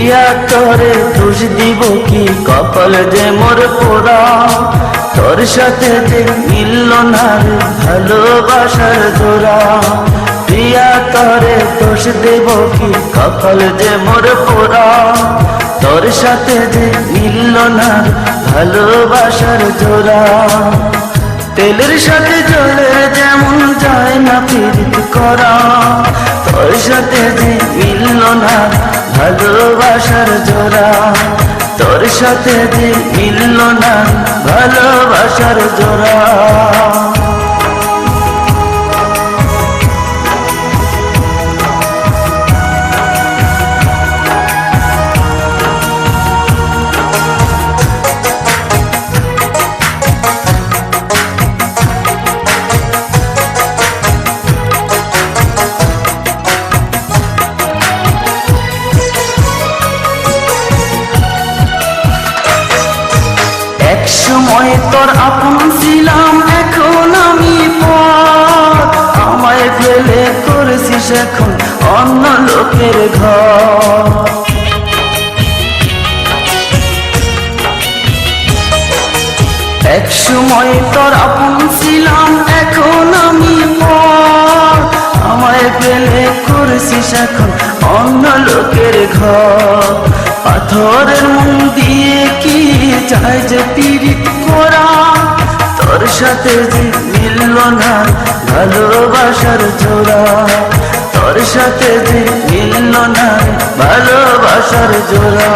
প্রিয়া তোরে দোষ দিব কি, কপাল যে মোর পোড়া। তোর সাথে যে মিলল না রে ভালোবাসার জোড়া। প্রিয়া তোরে দোষ দেব কি, কপাল যে মোর পোড়া। তোর সাথে যে মিলল না রে ভালোবাসার জোড়া। তেলের সাথে জলে যেমন যায় না পীড়িত করা। তোর সাথে যে মিলল না ভালোবাসার জোড়া। তোর সাথে যে মিলল না ভালোবাসার জোড়া। একসময় তোর আপন ছিলাম, এখন আমি পর। আমায় ফেলে করেছিস এখন অন্য লোকের ঘর। একসময় তোর আপন ছিলাম, এখন আমি পর। আমায় ফেলে করেছিস এখন অন্য লোকের ঘর। পাথরের মন দিয়ে কি চাই যে পীড়িত করা। তোর সাথে যে মিলল না ভালোবাসার জোড়া। তোর সাথে যে মিলল না ভালোবাসার জোড়া।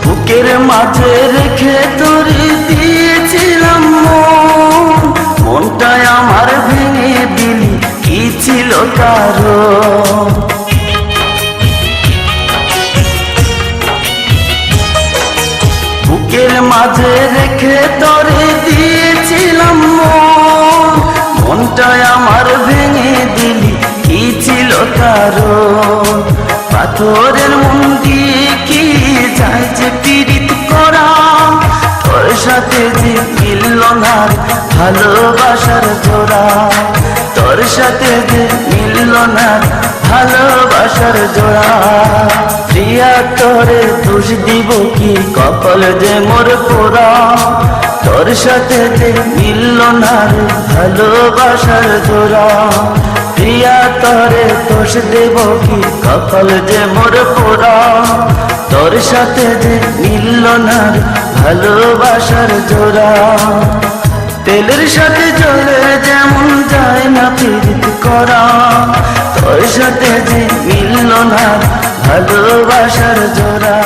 বুকের মাঝে রেখে তোরে দিয়েছিলাম মন। মনটাই আমার ভেঙে দিলি, কি ছিল কারণ? বুকের মাঝে রেখে তোরে দিয়েছিলাম মন। মনটাই আমার ভেঙে দিলি, কি ছিল কারণ? পাথরের মন দিয়ে কি যায় যে পীড়িত করা। তোর সাথে যে মিলল না ভালোবাসার জোড়া। তোর সাথে যে মিলল না ভালোবাসার জোড়া। প্রিয়া তোরে দোষ দিব কি, কপাল যে মোর পোড়া। তোর সাথে যে মিলল না ভালোবাসার জোড়া। প্রিয়া তোরে দোষ দেব কি, কপাল যে মোর পোড়া। তোর সাথে যে মিলল না ভালোবাসার জোড়া। তেলের সাথে জলে যেমন যায় না পীড়িত করা। তোর সাথে যে মিলল না ভালোবাসার জোড়া।